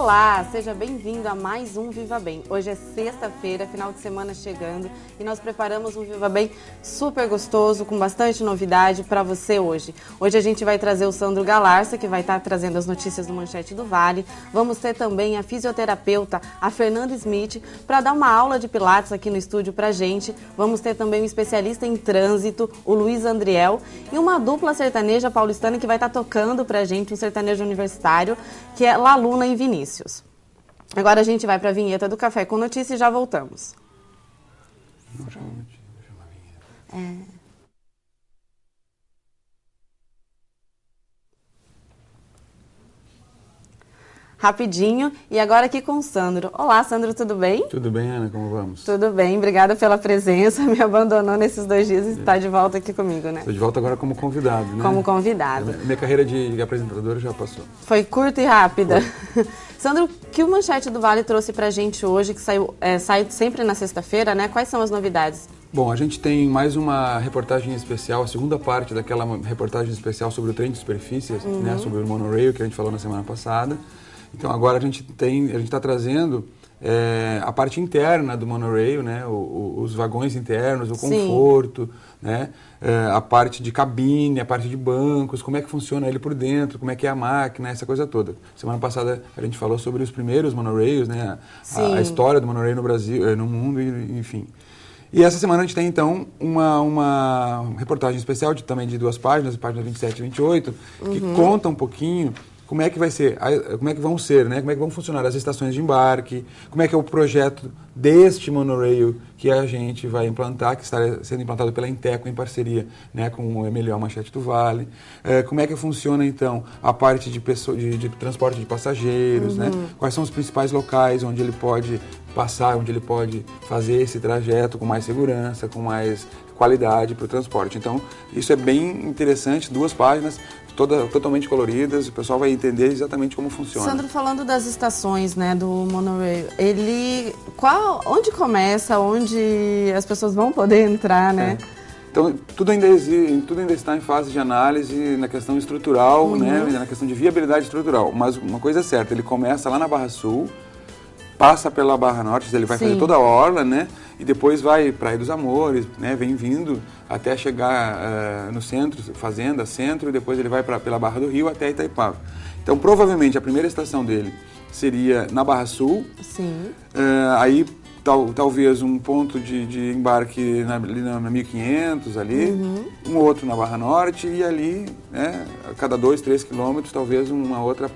Olá, seja bem-vindo a mais um Viva Bem. Hoje é sexta-feira, final de semana chegando e nós preparamos um Viva Bem super gostoso, com bastante novidade para você hoje. Hoje a gente vai trazer o Sandro Galarza, que vai estar trazendo as notícias do Manchete do Vale. Vamos ter também a fisioterapeuta, a Fernanda Smith, para dar uma aula de pilates aqui no estúdio pra gente. Vamos ter também um especialista em trânsito, o Luiz Andriel, e uma dupla sertaneja paulistana que vai estar tocando pra gente, um sertanejo universitário, que é Laluna e Vinícius. Agora a gente vai para a vinheta do Café com Notícia e já voltamos. Rapidinho, e agora aqui com o Sandro. Olá, Sandro, tudo bem? Tudo bem, Ana, como vamos? Tudo bem, obrigada pela presença, me abandonou nesses 2 dias e está de volta aqui comigo, né? Estou de volta agora como convidado, né? Como convidado. Minha carreira de apresentador já passou. Foi curta e rápida. Sandro, o que o Manchete do Vale trouxe pra gente hoje, que sai sempre na sexta-feira, né? Quais são as novidades? Bom, a gente tem mais uma reportagem especial, a segunda parte daquela reportagem especial sobre o trem de superfícies, né? Sobre o monorail que a gente falou na semana passada. Então agora a gente está trazendo a parte interna do monorail, né? Os vagões internos, o conforto, né? A parte de cabine, a parte de bancos, como é que funciona ele por dentro, como é que é a máquina, essa coisa toda. Semana passada a gente falou sobre os primeiros monorails, né? A história do monorail no Brasil, no mundo, enfim. E essa semana a gente tem, então, uma reportagem especial também de 2 páginas, páginas 27 e 28, que conta um pouquinho como é que vai ser, como é que vão ser, né? Como é que vão funcionar as estações de embarque, como é que é o projeto deste monorail que a gente vai implantar, que está sendo implantado pela Inteco em parceria, né, com o MLO Manchete do Vale. Como é que funciona, então, a parte de transporte de passageiros, né? Quais são os principais locais onde ele pode passar, onde ele pode fazer esse trajeto com mais segurança, com mais qualidade para o transporte. Então, isso é bem interessante, 2 páginas, totalmente coloridas, o pessoal vai entender exatamente como funciona. Sandro, falando das estações, né, do monorail, onde começa, onde as pessoas vão poder entrar, né? Então, tudo ainda está em fase de análise na questão estrutural, né, na questão de viabilidade estrutural, mas uma coisa é certa, ele começa lá na Barra Sul, passa pela Barra Norte, ele vai fazer toda a orla, né? E depois vai Praia dos Amores, né? Vem vindo até chegar no centro, Fazenda, centro, e depois ele vai pela Barra do Rio até Itaipava. Então, provavelmente, a primeira estação dele seria na Barra Sul. Sim. Aí, talvez um ponto de embarque ali na 1500, ali, um outro na Barra Norte, e ali, né, a cada 2, 3 quilômetros, talvez uma outra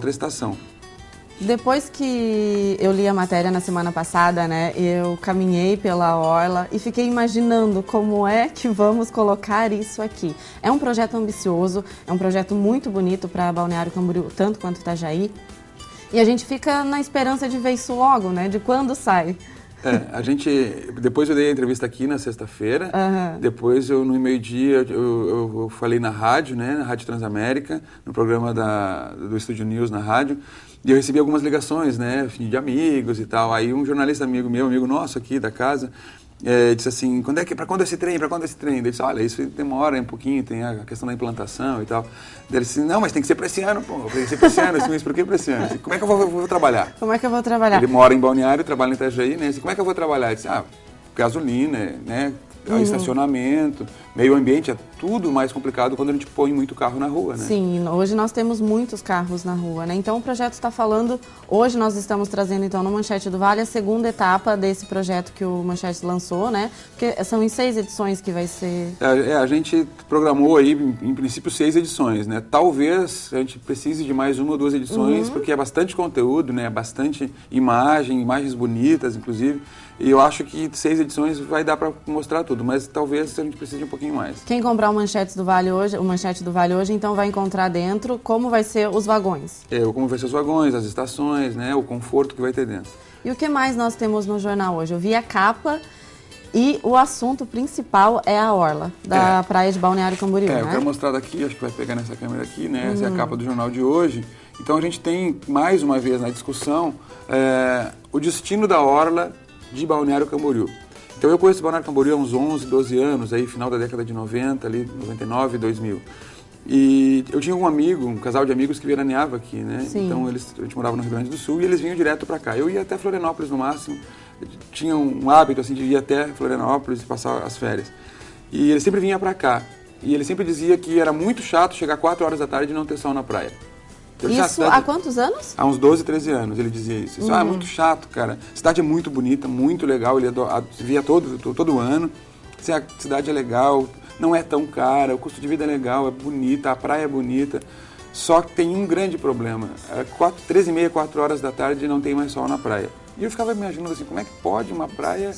estação. Depois que eu li a matéria na semana passada, né, eu caminhei pela orla e fiquei imaginando como é que vamos colocar isso aqui. É um projeto ambicioso, é um projeto muito bonito para Balneário Camboriú, tanto quanto Itajaí. E a gente fica na esperança de ver isso logo, né, de quando sai. Depois eu dei a entrevista aqui na sexta-feira, depois no meio-dia eu falei na rádio, né, na Rádio Transamérica, no programa do Estúdio News na rádio, e eu recebi algumas ligações, né, de amigos e tal. Aí um jornalista amigo nosso aqui da casa, disse assim, para quando esse trem? Daí ele disse, olha, isso demora um pouquinho, tem a questão da implantação e tal. Daí ele disse, não, mas tem que ser para esse ano, pô, tem que ser para esse ano. Mas por que para esse ano? Disse, como é que eu vou trabalhar? Como é que eu vou trabalhar? Ele mora em Balneário, trabalha em Itajaí, né? Disse, como é que eu vou trabalhar? Ele disse, gasolina, né? Estacionamento, meio ambiente, é tudo mais complicado quando a gente põe muito carro na rua, né? Sim, hoje nós temos muitos carros na rua, né? Então o projeto está falando, hoje nós estamos trazendo então no Manchete do Vale a segunda etapa desse projeto que o Manchete lançou, né? Porque são em 6 edições que vai ser... A gente programou aí, em princípio, 6 edições, né? Talvez a gente precise de mais 1 ou 2 edições, porque é bastante conteúdo, né? Bastante imagens bonitas, inclusive. E eu acho que 6 edições vai dar para mostrar tudo, mas talvez a gente precise de um pouquinho mais. Quem comprar o Manchete do Vale hoje, então vai encontrar dentro como vai ser os vagões. Como vai ser os vagões, as estações, né, o conforto que vai ter dentro. E o que mais nós temos no jornal hoje? Eu vi a capa e o assunto principal é a orla da praia de Balneário Camboriú, né? Eu quero mostrar daqui, acho que vai pegar nessa câmera aqui, né? Essa é a capa do jornal de hoje. Então a gente tem, mais uma vez na discussão, o destino da orla de Balneário Camboriú. Então eu conheço Balneário Camboriú há uns 11, 12 anos, aí final da década de 90, ali 99, 2000. E eu tinha um amigo, um casal de amigos que veraneava aqui, né? Sim. Então a gente morava no Rio Grande do Sul e eles vinham direto para cá. Eu ia até Florianópolis no máximo, tinha um hábito assim de ir até Florianópolis e passar as férias. E ele sempre vinha para cá. E ele sempre dizia que era muito chato chegar 4 horas da tarde e não ter sol na praia. Eu disse, Isso há quantos anos? Há uns 12, 13 anos ele dizia isso. Isso é muito chato, cara. A cidade é muito bonita, muito legal. Ele via todo ano. Assim, a cidade é legal, não é tão cara, o custo de vida é legal, é bonita, a praia é bonita. Só que tem um grande problema. 13h30, 4 horas da tarde não tem mais sol na praia. E eu ficava imaginando assim, como é que pode uma praia...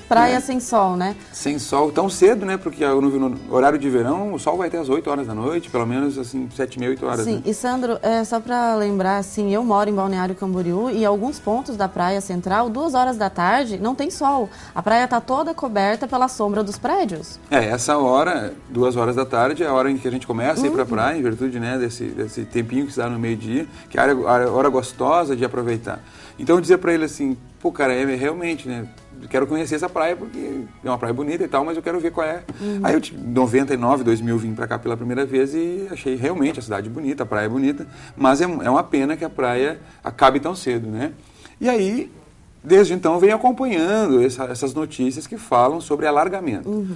Praia, né? sem sol, né? Sem sol tão cedo, né? Porque no horário de verão o sol vai até as 8 horas da noite, pelo menos assim, 7h30, 8 horas. Sim, né? e Sandro, só para lembrar, assim, eu moro em Balneário Camboriú e alguns pontos da praia central, 2 horas da tarde, não tem sol. A praia está toda coberta pela sombra dos prédios. Essa hora, 2 horas da tarde, é a hora em que a gente começa a ir para a praia, em virtude, né, desse tempinho que se dá no meio-dia, que é a hora gostosa de aproveitar. Então eu dizia para ele assim, pô, cara, realmente, né? Quero conhecer essa praia porque é uma praia bonita e tal, mas eu quero ver qual é. Aí eu, em 99, 2000, vim pra cá pela primeira vez e achei realmente a cidade bonita, a praia bonita, mas é uma pena que a praia acabe tão cedo, né? E aí, desde então, eu venho acompanhando essas notícias que falam sobre alargamento.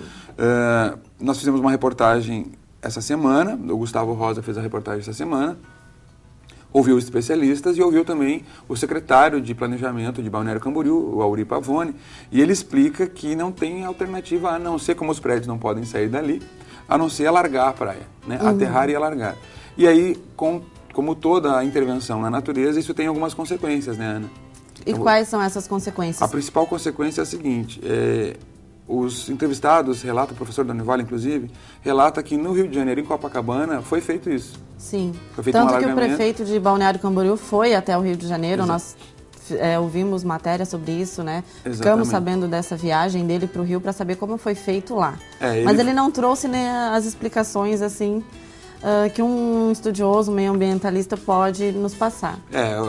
Nós fizemos uma reportagem essa semana, o Gustavo Rosa fez a reportagem essa semana, ouviu os especialistas e ouviu também o secretário de Planejamento de Balneário Camboriú, o Auri Pavone, e ele explica que não tem alternativa a não ser, como os prédios não podem sair dali, a não ser alargar a praia, né? Aterrar e alargar. E aí, como toda a intervenção na natureza, isso tem algumas consequências, né, Ana? E quais são essas consequências? A principal consequência é a seguinte, os entrevistados relatam, o professor Danival, inclusive, relata que no Rio de Janeiro, em Copacabana, foi feito isso. Sim, foi feito tanto que o prefeito de Balneário Camboriú foi até o Rio de Janeiro, Exato. Nós ouvimos matéria sobre isso, né? Exatamente. Ficamos sabendo dessa viagem dele para o Rio para saber como foi feito lá. Mas ele não trouxe, né, as explicações assim que um estudioso, meio ambientalista pode nos passar.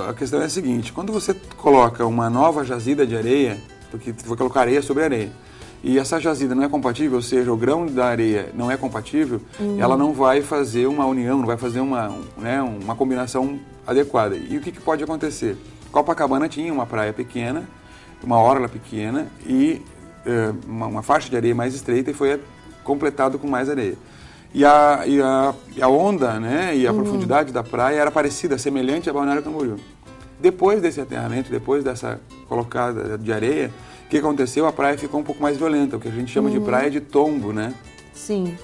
A questão é a seguinte, quando você coloca uma nova jazida de areia, porque você vai colocar areia sobre areia, e essa jazida não é compatível, ou seja, o grão da areia não é compatível, ela não vai fazer uma união, não vai fazer uma combinação adequada. E o que pode acontecer? Copacabana tinha uma praia pequena, uma orla pequena e uma faixa de areia mais estreita e foi completado com mais areia. E a onda, né, e a profundidade da praia era parecida, semelhante a Balneário Camboriú. Depois desse aterramento, depois dessa colocada de areia, o que aconteceu? A praia ficou um pouco mais violenta, o que a gente chama de praia de tombo, né? Sim.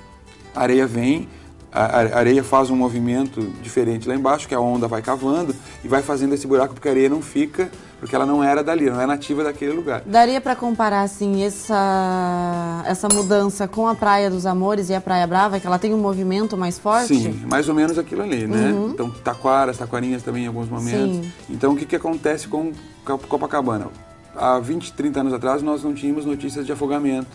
A areia vem, a areia faz um movimento diferente lá embaixo, que a onda vai cavando e vai fazendo esse buraco, porque a areia não fica, porque ela não era dali, não é nativa daquele lugar. Daria para comparar, assim, essa mudança com a Praia dos Amores e a Praia Brava, que ela tem um movimento mais forte? Sim, mais ou menos aquilo ali, né? Então, taquarinhas também em alguns momentos. Sim. Então, o que acontece com Copacabana? Há 20, 30 anos atrás, nós não tínhamos notícias de afogamento.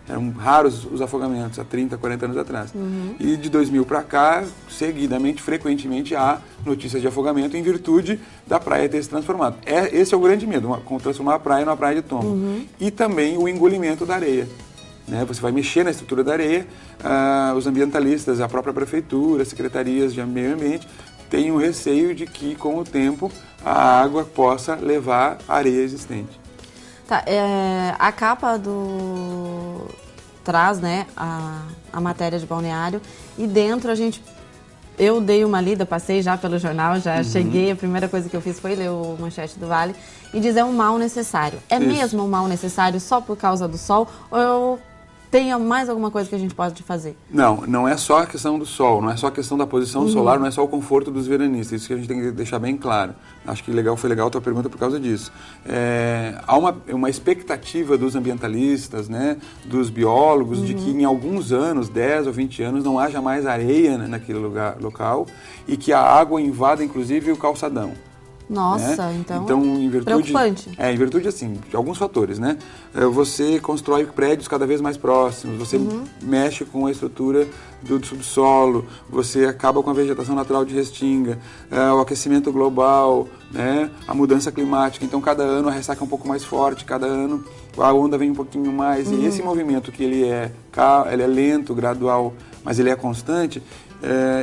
Eram raros os afogamentos, há 30, 40 anos atrás. E de 2000 para cá, seguidamente, frequentemente, há notícias de afogamento em virtude da praia ter se transformado. Esse é o grande medo, transformar a praia numa praia de tombo. E também o engolimento da areia. Né? Você vai mexer na estrutura da areia, os ambientalistas, a própria prefeitura, as secretarias de meio ambiente, têm um receio de que, com o tempo, a água possa levar a areia existente. Tá, a capa traz, né, a matéria de Balneário e dentro eu dei uma lida, passei já pelo jornal, já cheguei, a primeira coisa que eu fiz foi ler o Manchete do Vale e dizer um mal necessário. É Isso. mesmo um mal necessário só por causa do sol ou tem mais alguma coisa que a gente pode fazer? Não é só a questão do sol, não é só a questão da posição solar, não é só o conforto dos veranistas, isso que a gente tem que deixar bem claro. Acho que foi legal a tua pergunta por causa disso. Há uma expectativa dos ambientalistas, né, dos biólogos, de que em alguns anos, 10 ou 20 anos, não haja mais areia naquele local e que a água invada, inclusive, o calçadão. Nossa, né? então em virtude, preocupante. Em virtude, assim, de alguns fatores, né? Você constrói prédios cada vez mais próximos, você mexe com a estrutura do subsolo, você acaba com a vegetação natural de restinga, o aquecimento global, né? A mudança climática. Então, cada ano a ressaca é um pouco mais forte, cada ano a onda vem um pouquinho mais. E esse movimento que ele é lento, gradual, mas ele é constante,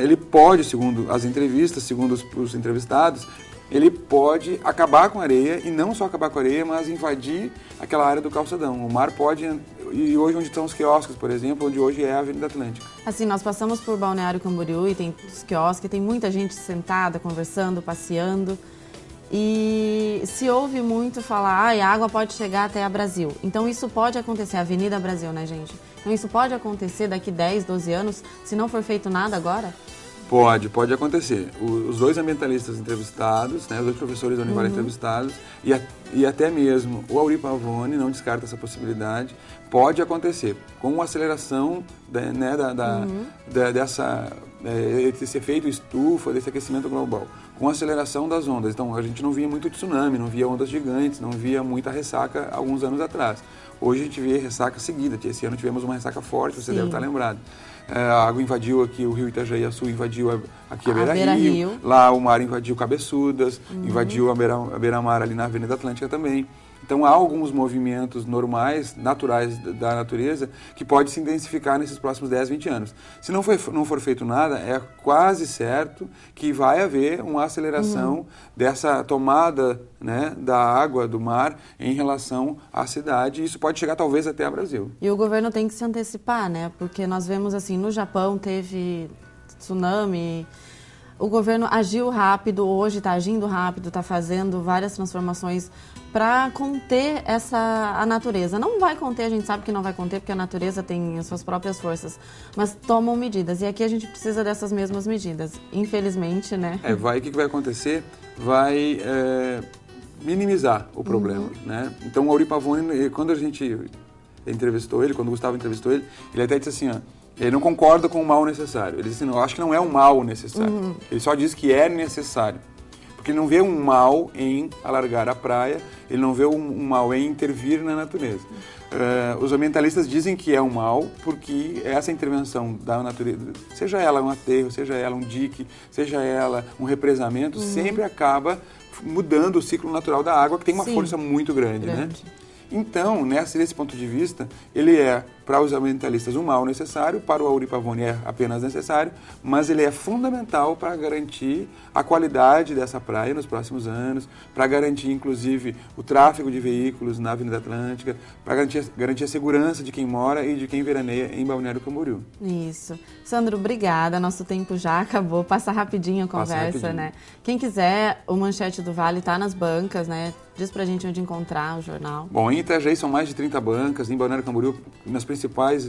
ele pode, segundo as entrevistas, segundo os entrevistados, ele pode acabar com a areia, e não só acabar com a areia, mas invadir aquela área do calçadão. O mar pode, e hoje onde estão os quiosques, por exemplo, onde hoje é a Avenida Atlântica. Assim, nós passamos por Balneário Camboriú e tem os quiosques, tem muita gente sentada, conversando, passeando. E se ouve muito falar, a água pode chegar até a Brasil. Então isso pode acontecer, a Avenida Brasil, né, gente? Então isso pode acontecer daqui 10, 12 anos, se não for feito nada agora? Pode acontecer. Os dois ambientalistas entrevistados, né, os dois professores da Univale entrevistados, e até mesmo o Auri Pavone não descarta essa possibilidade. Pode acontecer com a aceleração desse efeito estufa, desse aquecimento global, com a aceleração das ondas. Então a gente não via muito tsunami, não via ondas gigantes, não via muita ressaca alguns anos atrás. Hoje a gente vê ressaca seguida. Esse ano tivemos uma ressaca forte, você deve estar lembrado. A água invadiu aqui o rio Itajaí-Açu, invadiu aqui a Beira-Rio, lá o mar invadiu Cabeçudas, invadiu a beira-mar ali na Avenida Atlântica também. Então há alguns movimentos normais, naturais da natureza, que pode se intensificar nesses próximos 10, 20 anos. Se não for feito nada, é quase certo que vai haver uma aceleração dessa tomada, né, da água do mar em relação à cidade, e isso pode chegar talvez até ao Brasil. E o governo tem que se antecipar, né? Porque nós vemos assim, no Japão teve tsunami. O governo agiu rápido, hoje está agindo rápido, está fazendo várias transformações para conter a natureza. Não vai conter, a gente sabe que não vai conter, porque a natureza tem as suas próprias forças, mas tomam medidas. E aqui a gente precisa dessas mesmas medidas, infelizmente, né? O que vai acontecer? Vai minimizar o problema, né? Então, o Auri Pavone, quando a gente entrevistou ele, quando o Gustavo entrevistou ele, ele até disse assim, ele não concorda com o mal necessário. Ele disse assim, eu acho que não é um mal necessário. Ele só diz que é necessário. Porque ele não vê um mal em alargar a praia, ele não vê um mal em intervir na natureza. Os ambientalistas dizem que é um mal porque essa intervenção da natureza, seja ela um aterro, seja ela um dique, seja ela um represamento, sempre acaba mudando o ciclo natural da água, que tem uma força muito grande, né? Então, nesse ponto de vista, ele é, para os ambientalistas, um mal necessário, para o Auri Pavone é apenas necessário, mas ele é fundamental para garantir a qualidade dessa praia nos próximos anos, para garantir, inclusive, o tráfego de veículos na Avenida Atlântica, para garantir a segurança de quem mora e de quem veraneia em Balneário Camboriú. Isso. Sandro, obrigada. Nosso tempo já acabou. Passa rapidinho a conversa, né? Quem quiser, o Manchete do Vale está nas bancas, né? Diz pra gente onde encontrar o jornal. Bom, em Itajaí são mais de 30 bancas, em Balneário Camboriú, nas principais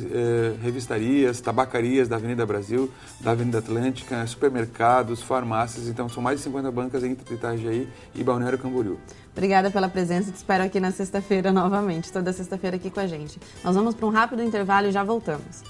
revistarias, tabacarias da Avenida Brasil, da Avenida Atlântica, supermercados, farmácias, então são mais de 50 bancas entre Itajaí e Balneário Camboriú. Obrigada pela presença, te espero aqui na sexta-feira novamente, toda sexta-feira aqui com a gente. Nós vamos para um rápido intervalo e já voltamos.